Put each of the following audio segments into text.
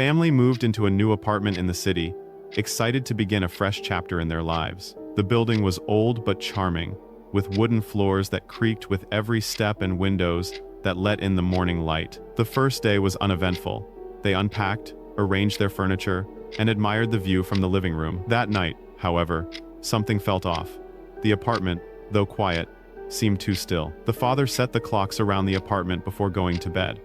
Family moved into a new apartment in the city, excited to begin a fresh chapter in their lives. The building was old but charming, with wooden floors that creaked with every step and windows that let in the morning light. The first day was uneventful. They unpacked, arranged their furniture, and admired the view from the living room. That night, however, something felt off. The apartment, though quiet, seemed too still. The father set the clocks around the apartment before going to bed.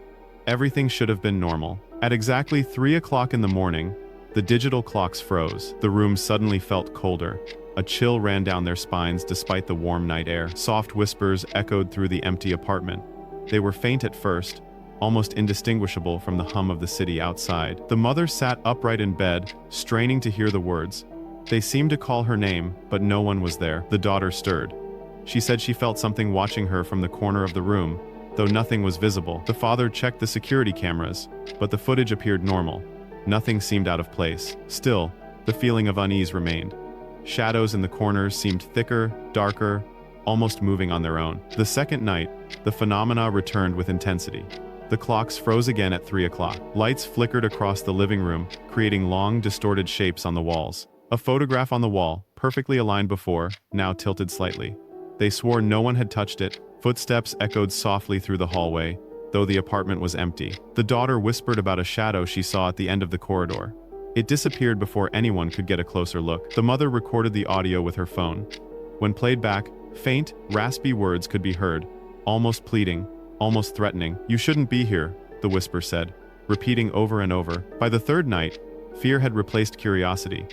Everything should have been normal. At exactly 3 o'clock in the morning, the digital clocks froze. The room suddenly felt colder. A chill ran down their spines despite the warm night air. Soft whispers echoed through the empty apartment. They were faint at first, almost indistinguishable from the hum of the city outside. The mother sat upright in bed, straining to hear the words. They seemed to call her name, but no one was there. The daughter stirred. She said she felt something watching her from the corner of the room, though nothing was visible. The father checked the security cameras, but the footage appeared normal. Nothing seemed out of place. Still, the feeling of unease remained. Shadows in the corners seemed thicker, darker, almost moving on their own. The second night, the phenomena returned with intensity. The clocks froze again at 3 o'clock. Lights flickered across the living room, creating long, distorted shapes on the walls. A photograph on the wall, perfectly aligned before, now tilted slightly. They swore no one had touched it. Footsteps echoed softly through the hallway, though the apartment was empty. The daughter whispered about a shadow she saw at the end of the corridor. It disappeared before anyone could get a closer look. The mother recorded the audio with her phone. When played back, faint, raspy words could be heard, almost pleading, almost threatening. "You shouldn't be here," the whisper said, repeating over and over. By the third night, fear had replaced curiosity.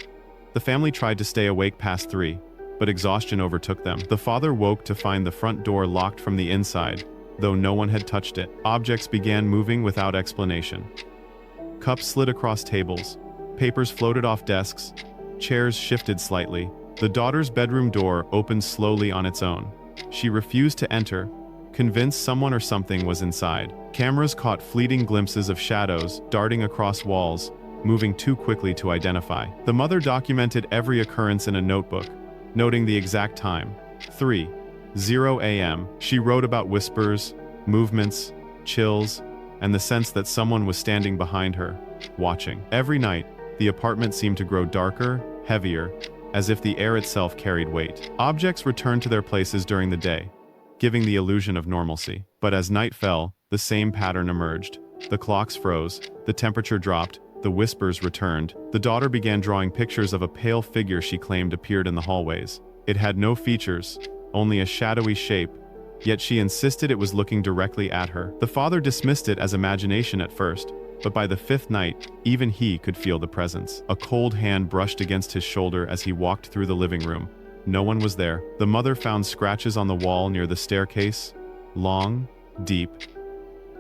The family tried to stay awake past 3, but exhaustion overtook them. The father woke to find the front door locked from the inside, though no one had touched it. Objects began moving without explanation. Cups slid across tables. Papers floated off desks. Chairs shifted slightly. The daughter's bedroom door opened slowly on its own. She refused to enter, convinced someone or something was inside. Cameras caught fleeting glimpses of shadows darting across walls, moving too quickly to identify. The mother documented every occurrence in a notebook, noting the exact time, 3:00 a.m. She wrote about whispers, movements, chills, and the sense that someone was standing behind her, watching. Every night, the apartment seemed to grow darker, heavier, as if the air itself carried weight. Objects returned to their places during the day, giving the illusion of normalcy. But as night fell, the same pattern emerged. The clocks froze, the temperature dropped, the whispers returned. The daughter began drawing pictures of a pale figure she claimed appeared in the hallways. It had no features, only a shadowy shape, yet she insisted it was looking directly at her. The father dismissed it as imagination at first, but by the 5th night, even he could feel the presence. A cold hand brushed against his shoulder as he walked through the living room. No one was there. The mother found scratches on the wall near the staircase, long, deep,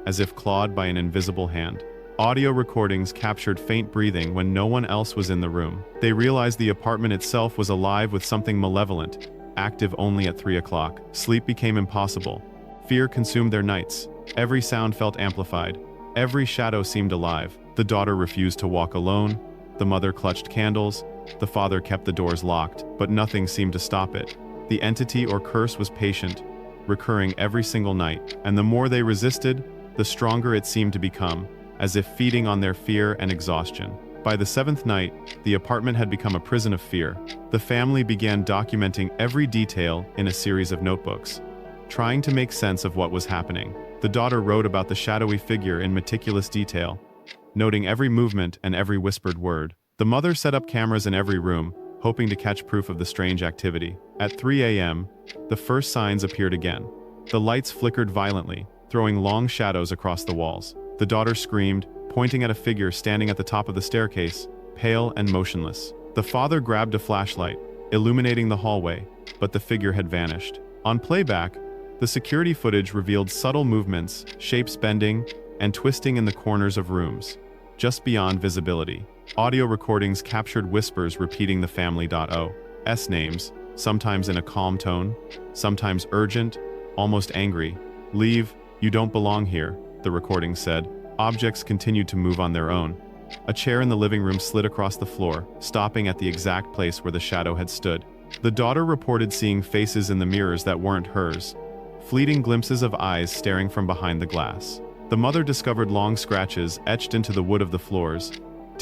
as if clawed by an invisible hand. Audio recordings captured faint breathing when no one else was in the room. They realized the apartment itself was alive with something malevolent, active only at 3 o'clock. Sleep became impossible. Fear consumed their nights. Every sound felt amplified. Every shadow seemed alive. The daughter refused to walk alone. The mother clutched candles. The father kept the doors locked, but nothing seemed to stop it. The entity or curse was patient, recurring every single night, and the more they resisted, the stronger it seemed to become, as if feeding on their fear and exhaustion. By the 7th night, the apartment had become a prison of fear. The family began documenting every detail in a series of notebooks, trying to make sense of what was happening. The daughter wrote about the shadowy figure in meticulous detail, noting every movement and every whispered word. The mother set up cameras in every room, hoping to catch proof of the strange activity. At 3 a.m., the first signs appeared again. The lights flickered violently, throwing long shadows across the walls. The daughter screamed, pointing at a figure standing at the top of the staircase, pale and motionless. The father grabbed a flashlight, illuminating the hallway, but the figure had vanished. On playback, the security footage revealed subtle movements, shapes bending, and twisting in the corners of rooms, just beyond visibility. Audio recordings captured whispers repeating the family.o's names, sometimes in a calm tone, sometimes urgent, almost angry. "Leave, you don't belong here," the recording said. Objects continued to move on their own. A chair in the living room slid across the floor, stopping at the exact place where the shadow had stood. The daughter reported seeing faces in the mirrors that weren't hers, fleeting glimpses of eyes staring from behind the glass. The mother discovered long scratches etched into the wood of the floors,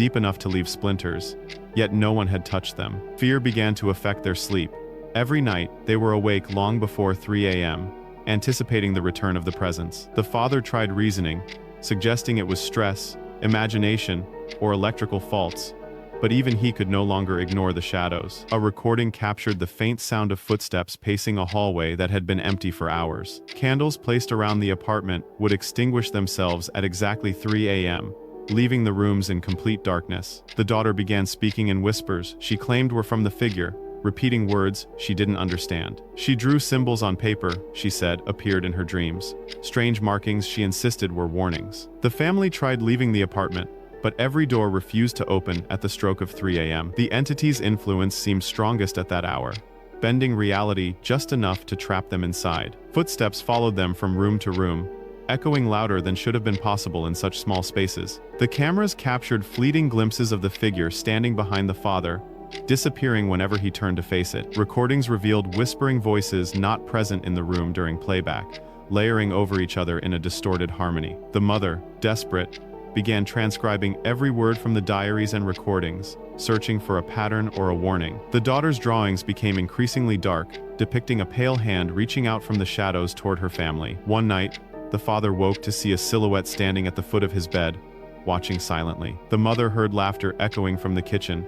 deep enough to leave splinters, yet no one had touched them. Fear began to affect their sleep. Every night, they were awake long before 3 a.m., anticipating the return of the presence. The father tried reasoning, suggesting it was stress, imagination, or electrical faults, but even he could no longer ignore the shadows. A recording captured the faint sound of footsteps pacing a hallway that had been empty for hours. Candles placed around the apartment would extinguish themselves at exactly 3 a.m., leaving the rooms in complete darkness. The daughter began speaking in whispers she claimed were from the figure, repeating words she didn't understand. She drew symbols on paper, she said, appeared in her dreams. Strange markings she insisted were warnings. The family tried leaving the apartment, but every door refused to open at the stroke of 3 a.m. The entity's influence seemed strongest at that hour, bending reality just enough to trap them inside. Footsteps followed them from room to room, echoing louder than should have been possible in such small spaces. The cameras captured fleeting glimpses of the figure standing behind the father, disappearing whenever he turned to face it. Recordings revealed whispering voices not present in the room during playback, layering over each other in a distorted harmony. The mother, desperate, began transcribing every word from the diaries and recordings, searching for a pattern or a warning. The daughter's drawings became increasingly dark, depicting a pale hand reaching out from the shadows toward her family. One night, the father woke to see a silhouette standing at the foot of his bed, watching silently. The mother heard laughter echoing from the kitchen,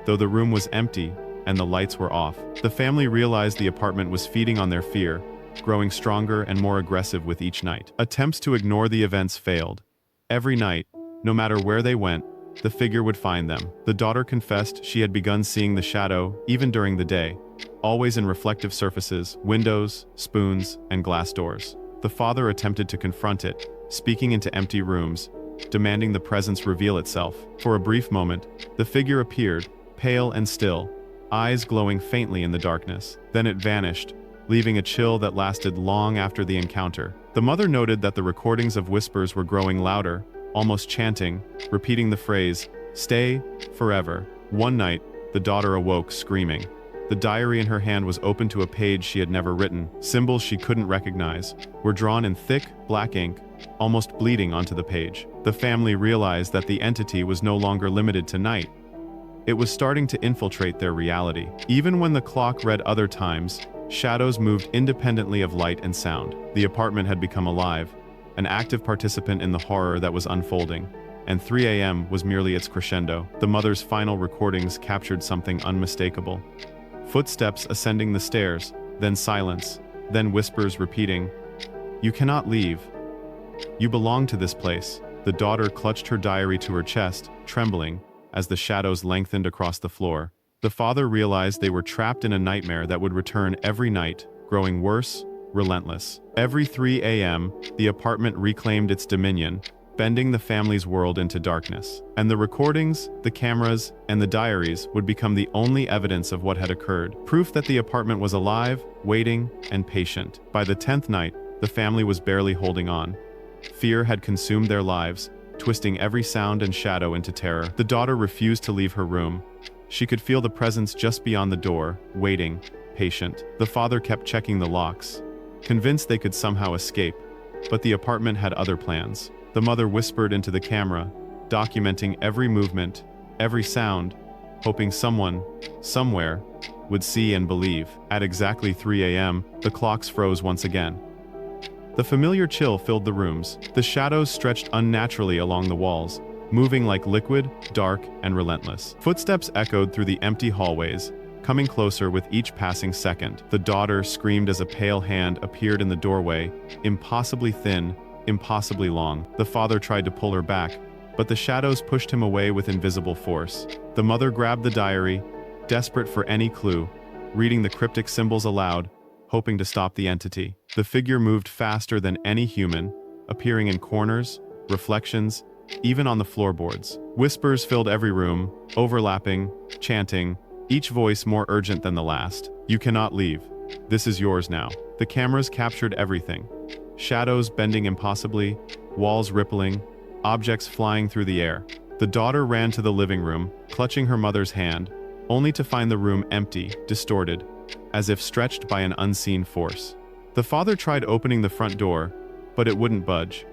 though the room was empty and the lights were off. The family realized the apartment was feeding on their fear, growing stronger and more aggressive with each night. Attempts to ignore the events failed. Every night, no matter where they went, the figure would find them. The daughter confessed she had begun seeing the shadow even during the day, always in reflective surfaces, windows, spoons, and glass doors. The father attempted to confront it, speaking into empty rooms, demanding the presence reveal itself. For a brief moment, the figure appeared, pale and still, eyes glowing faintly in the darkness. Then it vanished, leaving a chill that lasted long after the encounter. The mother noted that the recordings of whispers were growing louder, almost chanting, repeating the phrase, "Stay, forever." One night, the daughter awoke screaming. The diary in her hand was open to a page she had never written. Symbols she couldn't recognize were drawn in thick, black ink, almost bleeding onto the page. The family realized that the entity was no longer limited to night. It was starting to infiltrate their reality. Even when the clock read other times, shadows moved independently of light and sound. The apartment had become alive, an active participant in the horror that was unfolding, and 3 a.m. was merely its crescendo. The mother's final recordings captured something unmistakable. Footsteps ascending the stairs, then silence, then whispers repeating, "You cannot leave. You belong to this place." The daughter clutched her diary to her chest, trembling, as the shadows lengthened across the floor. The father realized they were trapped in a nightmare that would return every night, growing worse, relentless. Every 3 a.m., the apartment reclaimed its dominion, bending the family's world into darkness. And the recordings, the cameras, and the diaries would become the only evidence of what had occurred. Proof that the apartment was alive, waiting, and patient. By the 10th night, the family was barely holding on. Fear had consumed their lives, twisting every sound and shadow into terror. The daughter refused to leave her room. She could feel the presence just beyond the door, waiting, patient. The father kept checking the locks, convinced they could somehow escape, but the apartment had other plans. The mother whispered into the camera, documenting every movement, every sound, hoping someone, somewhere, would see and believe. At exactly 3 a.m., the clocks froze once again. The familiar chill filled the rooms. The shadows stretched unnaturally along the walls, moving like liquid, dark, and relentless. Footsteps echoed through the empty hallways, coming closer with each passing second. The daughter screamed as a pale hand appeared in the doorway, impossibly thin, impossibly long. The father tried to pull her back, but the shadows pushed him away with invisible force. The mother grabbed the diary, desperate for any clue, reading the cryptic symbols aloud, hoping to stop the entity. The figure moved faster than any human, appearing in corners, reflections, even on the floorboards. Whispers filled every room, overlapping, chanting, each voice more urgent than the last. "You cannot leave. This is yours now." The cameras captured everything. Shadows bending impossibly, walls rippling, objects flying through the air. The daughter ran to the living room, clutching her mother's hand, only to find the room empty, distorted, as if stretched by an unseen force. The father tried opening the front door, but it wouldn't budge.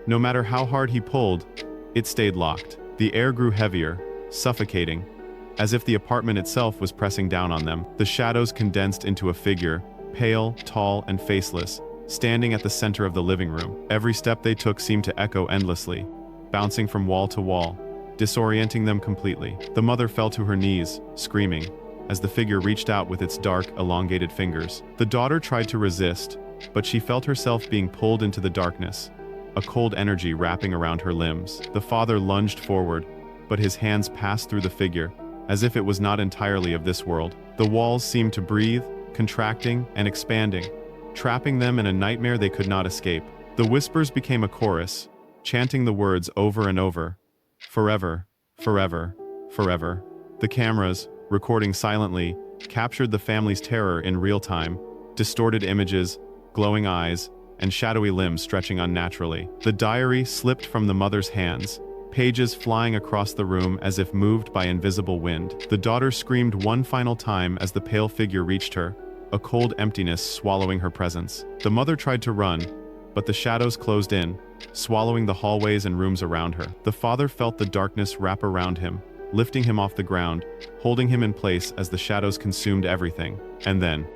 No matter how hard he pulled, it stayed locked. The air grew heavier, suffocating, as if the apartment itself was pressing down on them. The shadows condensed into a figure, pale, tall, and faceless, standing at the center of the living room. Every step they took seemed to echo endlessly, bouncing from wall to wall, disorienting them completely. The mother fell to her knees, screaming, as the figure reached out with its dark, elongated fingers. The daughter tried to resist, but she felt herself being pulled into the darkness, a cold energy wrapping around her limbs. The father lunged forward, but his hands passed through the figure, as if it was not entirely of this world. The walls seemed to breathe, contracting and expanding, trapping them in a nightmare they could not escape. The whispers became a chorus, chanting the words over and over. Forever, forever, forever. The cameras, recording silently, captured the family's terror in real time, distorted images, glowing eyes, and shadowy limbs stretching unnaturally. The diary slipped from the mother's hands, pages flying across the room as if moved by invisible wind. The daughter screamed one final time as the pale figure reached her, a cold emptiness swallowing her presence. The mother tried to run, but the shadows closed in, swallowing the hallways and rooms around her. The father felt the darkness wrap around him, lifting him off the ground, holding him in place as the shadows consumed everything. And then,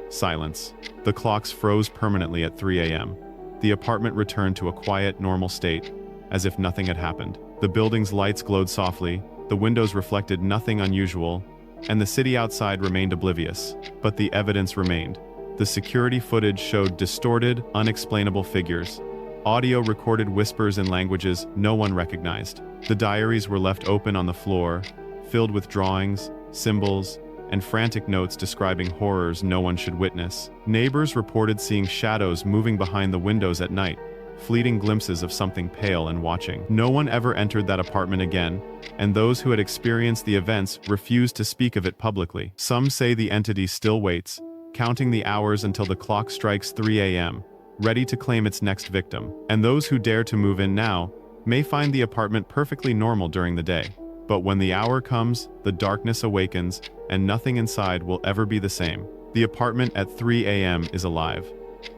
silence. The clocks froze permanently at 3 a.m. The apartment returned to a quiet, normal state, as if nothing had happened. The building's lights glowed softly, the windows reflected nothing unusual, and the city outside remained oblivious. But the evidence remained. The security footage showed distorted, unexplainable figures. Audio recorded whispers in languages no one recognized. The diaries were left open on the floor, filled with drawings, symbols, and frantic notes describing horrors no one should witness. Neighbors reported seeing shadows moving behind the windows at night, fleeting glimpses of something pale and watching. No one ever entered that apartment again, and those who had experienced the events refused to speak of it publicly. Some say the entity still waits, counting the hours until the clock strikes 3 a.m., ready to claim its next victim. And those who dare to move in now may find the apartment perfectly normal during the day. But when the hour comes, the darkness awakens, and nothing inside will ever be the same. The apartment at 3 a.m. is alive,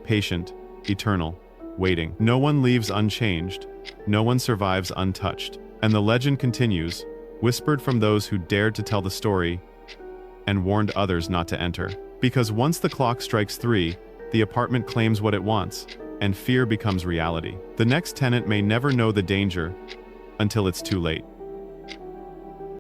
patient, eternal, waiting. No one leaves unchanged, no one survives untouched. And the legend continues, whispered from those who dared to tell the story and warned others not to enter. Because once the clock strikes 3, the apartment claims what it wants, and fear becomes reality. The next tenant may never know the danger until it's too late.